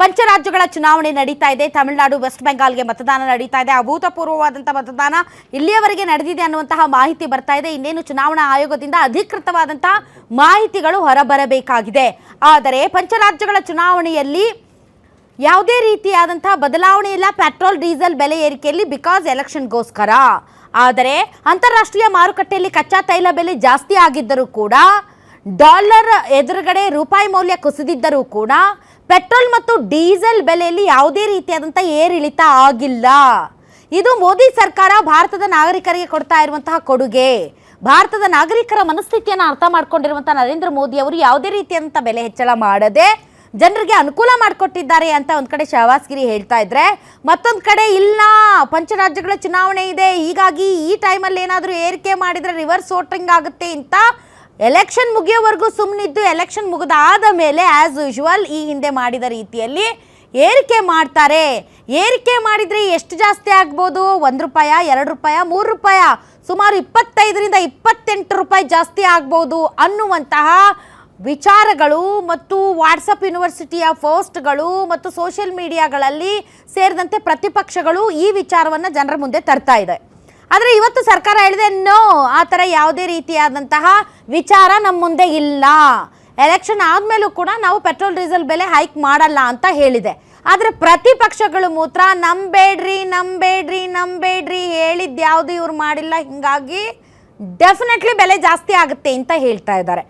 ಪಂಚರಾಜ್ಯಗಳ ಚುನಾವಣೆ ನಡೀತಾ ಇದೆ. ತಮಿಳುನಾಡು, ವೆಸ್ಟ್ ಬೆಂಗಾಲ್ಗೆ ಮತದಾನ ನಡೀತಾ ಇದೆ. ಅಭೂತಪೂರ್ವವಾದಂತಹ ಮತದಾನ ಇಲ್ಲಿಯವರೆಗೆ ನಡೆದಿದೆ ಅನ್ನುವಂತಹ ಮಾಹಿತಿ ಬರ್ತಾ ಇದೆ. ಇನ್ನೇನು ಚುನಾವಣಾ ಆಯೋಗದಿಂದ ಅಧಿಕೃತವಾದಂತಹ ಮಾಹಿತಿಗಳು ಹೊರಬರಬೇಕಾಗಿದೆ. ಆದರೆ ಪಂಚರಾಜ್ಯಗಳ ಚುನಾವಣೆಯಲ್ಲಿ ಯಾವುದೇ ರೀತಿಯಾದಂತಹ ಬದಲಾವಣೆ ಇಲ್ಲ. ಪೆಟ್ರೋಲ್ ಡೀಸೆಲ್ ಬೆಲೆ ಏರಿಕೆಯಲ್ಲಿ ಬಿಕಾಸ್ ಎಲೆಕ್ಷನ್ಗೋಸ್ಕರ. ಆದರೆ ಅಂತಾರಾಷ್ಟ್ರೀಯ ಮಾರುಕಟ್ಟೆಯಲ್ಲಿ ಕಚ್ಚಾ ತೈಲ ಬೆಲೆ ಜಾಸ್ತಿ ಆಗಿದ್ದರೂ ಕೂಡ, ಡಾಲರ್ ಎದುರುಗಡೆ ರೂಪಾಯಿ ಮೌಲ್ಯ ಕುಸಿದಿದ್ದರೂ ಕೂಡ ಪೆಟ್ರೋಲ್ ಮತ್ತು ಡೀಸೆಲ್ ಬೆಲೆಯಲ್ಲಿ ಯಾವುದೇ ರೀತಿಯಾದಂಥ ಏರಿಳಿತ ಆಗಿಲ್ಲ. ಇದು ಮೋದಿ ಸರ್ಕಾರ ಭಾರತದ ನಾಗರಿಕರಿಗೆ ಕೊಡ್ತಾ ಇರುವಂತಹ ಕೊಡುಗೆ. ಭಾರತದ ನಾಗರಿಕರ ಮನಸ್ಥಿತಿಯನ್ನು ಅರ್ಥ ಮಾಡ್ಕೊಂಡಿರುವಂಥ ನರೇಂದ್ರ ಮೋದಿ ಅವರು ಯಾವುದೇ ರೀತಿಯಾದಂಥ ಬೆಲೆ ಹೆಚ್ಚಳ ಮಾಡದೆ ಜನರಿಗೆ ಅನುಕೂಲ ಮಾಡಿಕೊಟ್ಟಿದ್ದಾರೆ ಅಂತ ಒಂದು ಕಡೆ ಶಹಬಾಸ್ ಗಿರಿ ಹೇಳ್ತಾ ಇದ್ರೆ, ಮತ್ತೊಂದು ಕಡೆ ಇಲ್ಲ, ಪಂಚರಾಜ್ಯಗಳ ಚುನಾವಣೆ ಇದೆ, ಹೀಗಾಗಿ ಈ ಟೈಮಲ್ಲಿ ಏನಾದರೂ ಏರಿಕೆ ಮಾಡಿದರೆ ರಿವರ್ಸ್ ವೋಟಿಂಗ್ ಆಗುತ್ತೆ ಅಂತ ಎಲೆಕ್ಷನ್ ಮುಗಿಯೋವರೆಗೂ ಸುಮ್ಮನಿದ್ದು ಎಲೆಕ್ಷನ್ ಮುಗಿದಾದ ಮೇಲೆ ಆ್ಯಸ್ ಯೂಶುವಲ್ ಈ ಹಿಂದೆ ಮಾಡಿದ ರೀತಿಯಲ್ಲಿ ಏರಿಕೆ ಮಾಡ್ತಾರೆ. ಏರಿಕೆ ಮಾಡಿದರೆ ಎಷ್ಟು ಜಾಸ್ತಿ ಆಗ್ಬೋದು? 1 ರೂಪಾಯಿ, 2 ರೂಪಾಯಿ, 3 ರೂಪಾಯಿ, ಸುಮಾರು 25ರಿಂದ 28 ರೂಪಾಯಿ ಜಾಸ್ತಿ ಆಗ್ಬೋದು ಅನ್ನುವಂತಹ ವಿಚಾರಗಳು ಮತ್ತು ವಾಟ್ಸಪ್ ಯೂನಿವರ್ಸಿಟಿಯ ಪೋಸ್ಟ್ಗಳು ಮತ್ತು ಸೋಷಿಯಲ್ ಮೀಡಿಯಾಗಳಲ್ಲಿ ಸೇರಿದಂತೆ ಪ್ರತಿಪಕ್ಷಗಳು ಈ ವಿಚಾರವನ್ನು ಜನರ ಮುಂದೆ ತರ್ತಾ ಇದೆ. ಆದರೆ ಇವತ್ತು ಸರ್ಕಾರ ಹೇಳಿದೆ, ನೋ, ಆ ಥರ ಯಾವುದೇ ರೀತಿಯಾದಂತಹ ವಿಚಾರ ನಮ್ಮ ಮುಂದೆ ಇಲ್ಲ. ಎಲೆಕ್ಷನ್ ಆದಮೇಲೂ ಕೂಡ ನಾವು ಪೆಟ್ರೋಲ್ ಡೀಸೆಲ್ ಬೆಲೆ ಹೈಕ್ ಮಾಡಲ್ಲ ಅಂತ ಹೇಳಿದೆ. ಆದರೆ ಪ್ರತಿಪಕ್ಷಗಳು ಮಾತ್ರ ನಂಬೇಡ್ರಿ ನಂಬೇಡ್ರಿ ನಂಬೇಡ್ರಿ, ಹೇಳಿದ್ದು ಯಾವುದು ಇವ್ರು ಮಾಡಿಲ್ಲ, ಹೀಗಾಗಿ ಡೆಫಿನೆಟ್ಲಿ ಬೆಲೆ ಜಾಸ್ತಿ ಆಗುತ್ತೆ ಅಂತ ಹೇಳ್ತಾ ಇದ್ದಾರೆ.